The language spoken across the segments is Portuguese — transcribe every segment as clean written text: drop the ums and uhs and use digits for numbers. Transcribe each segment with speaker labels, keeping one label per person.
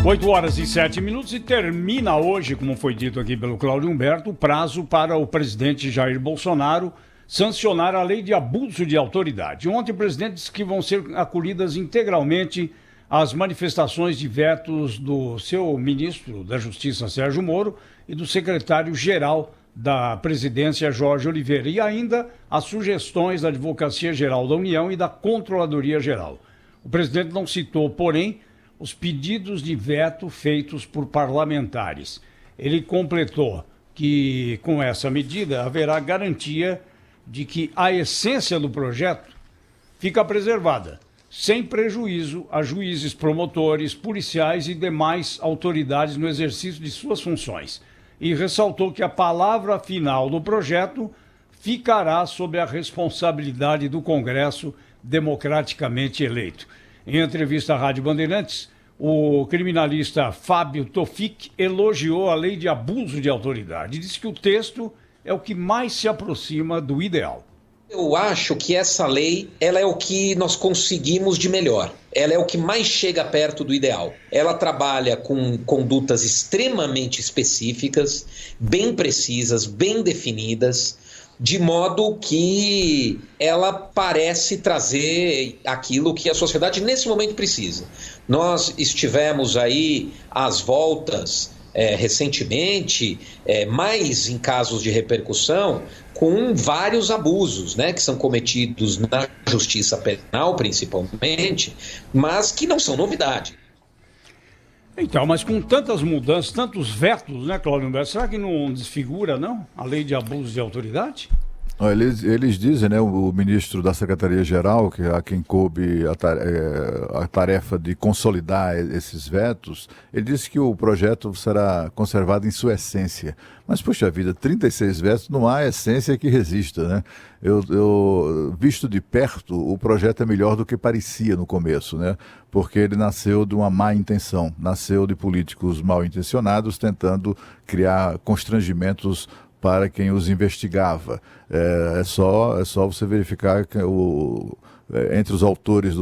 Speaker 1: 8h07 e termina hoje, como foi dito aqui pelo Cláudio Humberto, o prazo para o presidente Jair Bolsonaro sancionar a lei de abuso de autoridade. Ontem o presidente disse que vão ser acolhidas integralmente as manifestações de vetos do seu ministro da Justiça, Sérgio Moro, e do secretário-geral da presidência, Jorge Oliveira, e ainda as sugestões da Advocacia Geral da União e da Controladoria Geral. O presidente não citou, porém, os pedidos de veto feitos por parlamentares. Ele completou que, com essa medida, haverá garantia de que a essência do projeto fica preservada, sem prejuízo a juízes, promotores, policiais e demais autoridades no exercício de suas funções. E ressaltou que a palavra final do projeto ficará sob a responsabilidade do Congresso democraticamente eleito. Em entrevista à Rádio Bandeirantes, o criminalista Fábio Tofik elogiou a lei de abuso de autoridade e disse que o texto é o que mais se aproxima do ideal.
Speaker 2: Eu acho que essa lei, ela é o que nós conseguimos de melhor. Ela é o que mais chega perto do ideal. Ela trabalha com condutas extremamente específicas, bem precisas, bem definidas, de modo que ela parece trazer aquilo que a sociedade nesse momento precisa. Nós estivemos aí às voltas recentemente, mais em casos de repercussão, com vários abusos, né, que são cometidos na justiça penal, principalmente, mas que não são novidade.
Speaker 1: Então, mas com tantas mudanças, tantos vetos, né, Cláudio Humberto, será que não desfigura, não, a lei de abuso de autoridade?
Speaker 3: Eles dizem, né, o ministro da Secretaria-Geral, que a quem coube a tarefa de consolidar esses vetos, ele disse que o projeto será conservado em sua essência. Mas, puxa vida, 36 vetos, não há essência que resista, né? Eu visto de perto, o projeto é melhor do que parecia no começo, né? Porque ele nasceu de uma má intenção, nasceu de políticos mal intencionados tentando criar constrangimentos para quem os investigava. É só você verificar que entre os autores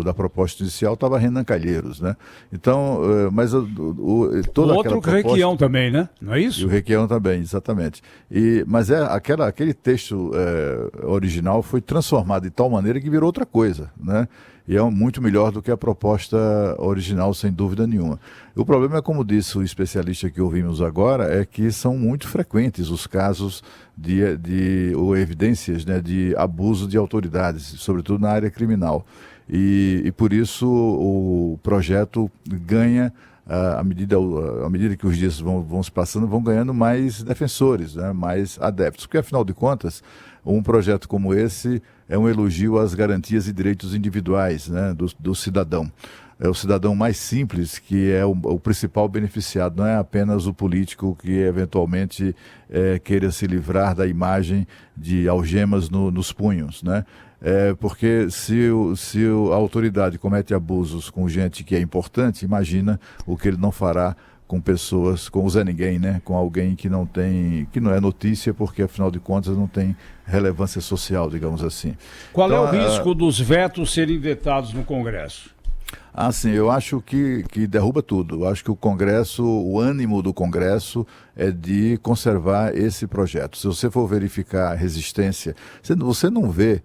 Speaker 3: da proposta inicial estava Renan Calheiros, né? Então, mas toda
Speaker 1: o outro
Speaker 3: aquela proposta...
Speaker 1: Requião também, né? Não é isso?
Speaker 3: E o Requião também, exatamente. Mas aquele texto original foi transformado de tal maneira que virou outra coisa, né? E é muito melhor do que a proposta original, sem dúvida nenhuma. O problema é, como disse o especialista que ouvimos agora, é que são muito frequentes os casos ou evidências, né, de abuso de autoridades, sobretudo na área criminal. E por isso o projeto ganha, à medida que os dias vão se passando, vão ganhando mais defensores, né, mais adeptos. Porque, afinal de contas, um projeto como esse é um elogio às garantias e direitos individuais, né, do cidadão. É o cidadão mais simples que é o principal beneficiado, não é apenas o político que eventualmente queira se livrar da imagem de algemas nos punhos, né? Porque se a autoridade comete abusos com gente que é importante, imagina o que ele não fará com pessoas, com o Zé Ninguém, né? Com alguém que não é notícia, porque afinal de contas não tem relevância social, digamos assim.
Speaker 1: Qual é o risco dos vetos serem vetados no Congresso?
Speaker 3: Sim, eu acho que derruba tudo. Eu acho que o ânimo do Congresso é de conservar esse projeto. Se você for verificar a resistência, você não vê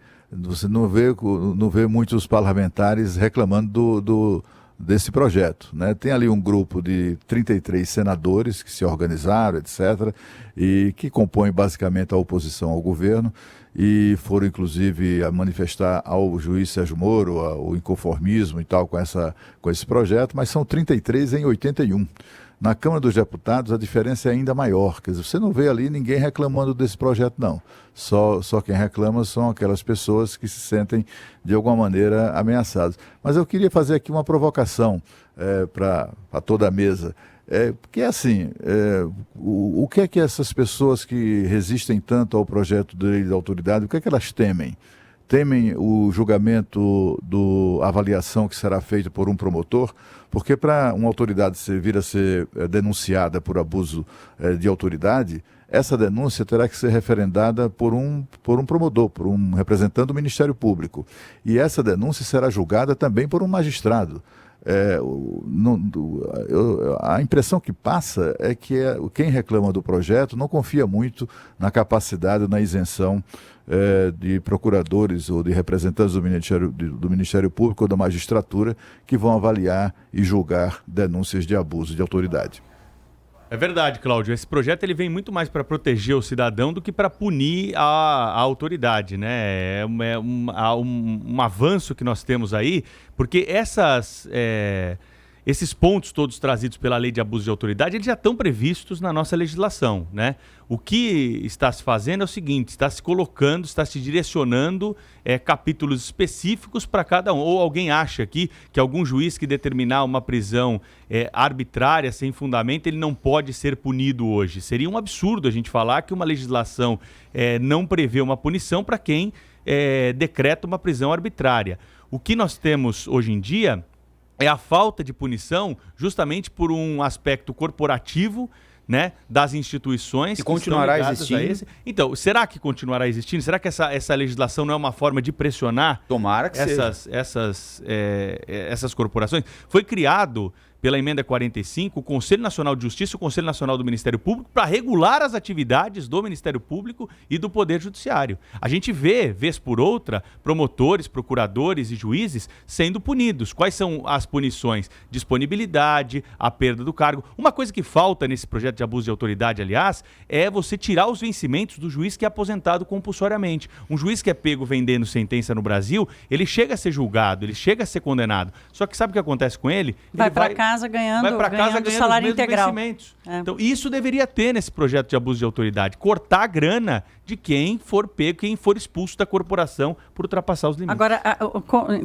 Speaker 3: muitos parlamentares reclamando desse projeto, né? Tem ali um grupo de 33 senadores que se organizaram, etc., e que compõem basicamente a oposição ao governo, e foram inclusive a manifestar ao juiz Sérgio Moro o inconformismo e tal com esse projeto, mas são 33 em 81. Na Câmara dos Deputados a diferença é ainda maior, quer dizer, você não vê ali ninguém reclamando desse projeto, não. Só quem reclama são aquelas pessoas que se sentem de alguma maneira ameaçadas. Mas eu queria fazer aqui uma provocação para toda a mesa. Porque assim, o que é que essas pessoas que resistem tanto ao projeto de lei da autoridade, o que é que elas temem? Temem o julgamento a avaliação que será feita por um promotor? Porque para uma autoridade vir a ser denunciada por abuso de autoridade, essa denúncia terá que ser referendada por um promotor, por um representante do Ministério Público. E essa denúncia será julgada também por um magistrado. a impressão que passa é que quem reclama do projeto não confia muito na capacidade, na isenção de procuradores ou de representantes do Ministério Público ou da magistratura que vão avaliar e julgar denúncias de abuso de autoridade.
Speaker 4: É verdade, Cláudio. Esse projeto ele vem muito mais para proteger o cidadão do que para punir a autoridade, né? É um avanço que nós temos aí, porque esses pontos todos trazidos pela lei de abuso de autoridade, eles já estão previstos na nossa legislação, né? O que está se fazendo é o seguinte, está se colocando, está se direcionando capítulos específicos para cada um. Ou alguém acha aqui que algum juiz que determinar uma prisão arbitrária, sem fundamento, ele não pode ser punido hoje. Seria um absurdo a gente falar que uma legislação não prevê uma punição para quem decreta uma prisão arbitrária. O que nós temos hoje em dia é a falta de punição justamente por um aspecto corporativo, né, das instituições
Speaker 5: que continuará existindo.
Speaker 4: Então, será que continuará existindo? Será que essa legislação não é uma forma de pressionar
Speaker 5: Tomara que
Speaker 4: essas corporações? Foi criado pela Emenda 45, o Conselho Nacional de Justiça e o Conselho Nacional do Ministério Público para regular as atividades do Ministério Público e do Poder Judiciário. A gente vê, vez por outra, promotores, procuradores e juízes sendo punidos. Quais são as punições? Disponibilidade, a perda do cargo. Uma coisa que falta nesse projeto de abuso de autoridade, aliás, é você tirar os vencimentos do juiz que é aposentado compulsoriamente. Um juiz que é pego vendendo sentença no Brasil, ele chega a ser julgado, ele chega a ser condenado. Só que sabe o que acontece com ele?
Speaker 6: Vai para casa ganhando salário integral.
Speaker 4: Então, isso deveria ter nesse projeto de abuso de autoridade. Cortar a grana de quem for pego, quem for expulso da corporação por ultrapassar os limites.
Speaker 6: Agora,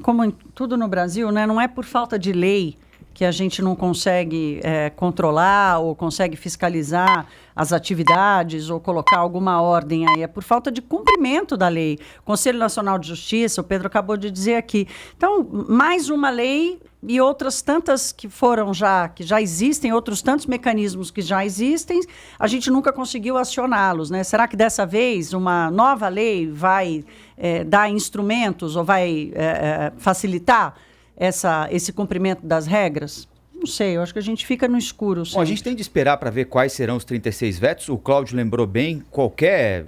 Speaker 6: como em tudo no Brasil, né, não é por falta de lei que a gente não consegue controlar ou consegue fiscalizar as atividades ou colocar alguma ordem aí. É por falta de cumprimento da lei. Conselho Nacional de Justiça, o Pedro acabou de dizer aqui. Então, mais uma lei e outras tantas que já existem, outros tantos mecanismos que já existem, a gente nunca conseguiu acioná-los, né? Será que dessa vez uma nova lei vai dar instrumentos ou vai facilitar esse cumprimento das regras? Não sei, eu acho que a gente fica no escuro.
Speaker 5: Bom, a gente tem de esperar para ver quais serão os 36 vetos. O Cláudio lembrou bem, qualquer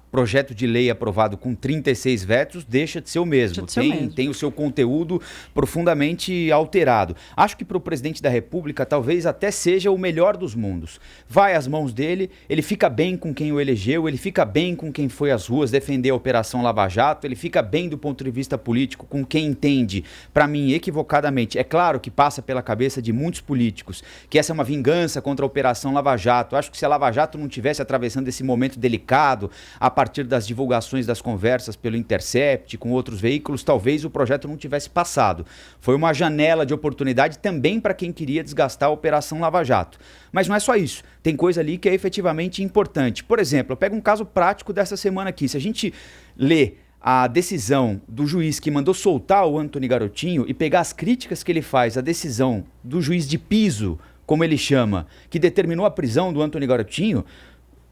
Speaker 5: projeto de lei aprovado com 36 vetos deixa de ser o mesmo. Tem o seu conteúdo profundamente alterado. Acho que para o presidente da República talvez até seja o melhor dos mundos. Vai às mãos dele, ele fica bem com quem o elegeu, ele fica bem com quem foi às ruas defender a Operação Lava Jato, ele fica bem do ponto de vista político com quem entende, para mim, equivocadamente. É claro que passa pela cabeça de muitos políticos que essa é uma vingança contra a Operação Lava Jato. Acho que se a Lava Jato não tivesse atravessando esse momento delicado, a partir das divulgações das conversas pelo Intercept, com outros veículos, talvez o projeto não tivesse passado. Foi uma janela de oportunidade também para quem queria desgastar a Operação Lava Jato. Mas não é só isso. Tem coisa ali que é efetivamente importante. Por exemplo, eu pego um caso prático dessa semana aqui. Se a gente lê a decisão do juiz que mandou soltar o Antony Garotinho e pegar as críticas que ele faz à decisão do juiz de piso, como ele chama, que determinou a prisão do Antony Garotinho,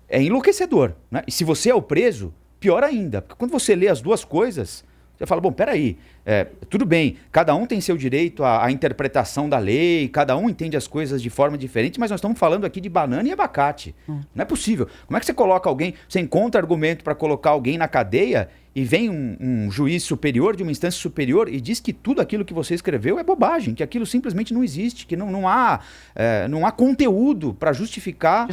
Speaker 5: é enlouquecedor, né? E se você é o preso, pior ainda. Porque quando você lê as duas coisas, você fala, bom, peraí, tudo bem, cada um tem seu direito à interpretação da lei, cada um entende as coisas de forma diferente, mas nós estamos falando aqui de banana e abacate. Não é possível. Como é que você coloca alguém, você encontra argumento para colocar alguém na cadeia e vem um juiz superior, de uma instância superior, e diz que tudo aquilo que você escreveu é bobagem, que aquilo simplesmente não existe, que não há conteúdo para justificar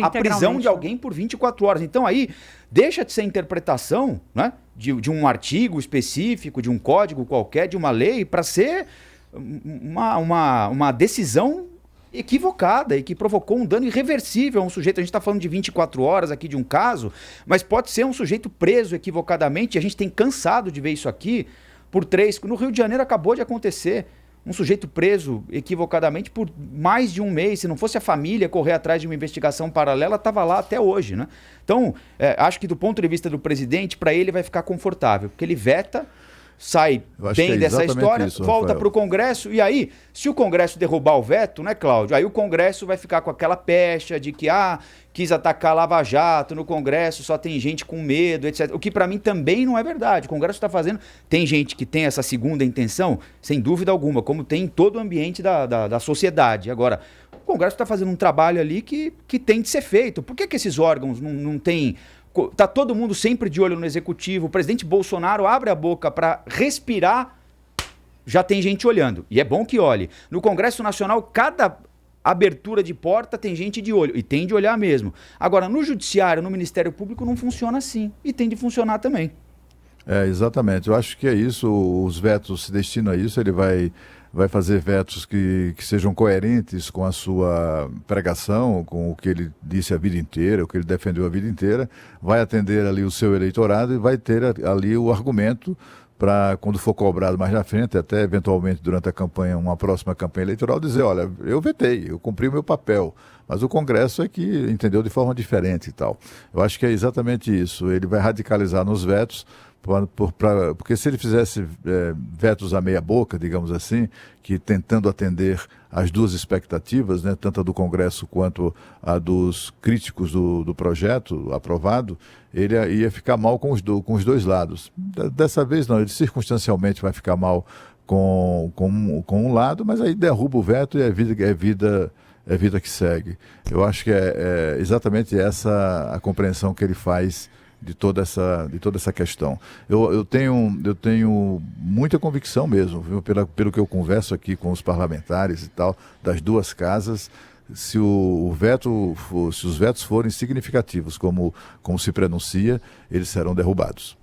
Speaker 5: a prisão de alguém por 24 horas. Então aí deixa de ser interpretação, né, de um artigo específico, de um código qualquer, de uma lei, para ser uma decisão equivocada e que provocou um dano irreversível a um sujeito. A gente está falando de 24 horas aqui de um caso, mas pode ser um sujeito preso equivocadamente, e a gente tem cansado de ver isso aqui por 3. No Rio de Janeiro acabou de acontecer um sujeito preso equivocadamente por mais de um mês. Se não fosse a família correr atrás de uma investigação paralela, estava lá até hoje, né? Então, acho que do ponto de vista do presidente, para ele vai ficar confortável, porque ele veta sai bem dessa história,
Speaker 3: isso,
Speaker 5: volta para o Congresso, e aí, se o Congresso derrubar o veto, né, Cláudio? Aí o Congresso vai ficar com aquela pecha de que, quis atacar Lava Jato no Congresso, só tem gente com medo, etc. O que para mim também não é verdade. O Congresso está fazendo... Tem gente que tem essa segunda intenção, sem dúvida alguma, como tem em todo o ambiente da sociedade. Agora, o Congresso está fazendo um trabalho ali que tem de ser feito. Por que esses órgãos não têm... Tá todo mundo sempre de olho no executivo. O presidente Bolsonaro abre a boca para respirar, já tem gente olhando. E é bom que olhe. No Congresso Nacional, cada abertura de porta tem gente de olho. E tem de olhar mesmo. Agora, no Judiciário, no Ministério Público, não funciona assim. E tem de funcionar também.
Speaker 3: Exatamente. Eu acho que é isso. Os vetos se destinam a isso. Ele vai fazer vetos que sejam coerentes com a sua pregação, com o que ele disse a vida inteira, o que ele defendeu a vida inteira, vai atender ali o seu eleitorado e vai ter ali o argumento para, quando for cobrado mais na frente, até eventualmente durante a campanha, uma próxima campanha eleitoral, dizer, olha, eu vetei, eu cumpri o meu papel, mas o Congresso é que entendeu de forma diferente e tal. Eu acho que é exatamente isso. Ele vai radicalizar nos vetos, porque se ele fizesse vetos à meia boca, digamos assim, que tentando atender às duas expectativas, né, tanto a do Congresso quanto a dos críticos do projeto aprovado, ele ia ficar mal com os dois lados. Dessa vez não, ele circunstancialmente vai ficar mal com um lado, mas aí derruba o veto e é vida que segue. Eu acho que é exatamente essa a compreensão que ele faz de toda essa questão. Eu tenho muita convicção mesmo, viu, pelo que eu converso aqui com os parlamentares e tal, das duas casas, se os vetos forem significativos, como se prenuncia, eles serão derrubados.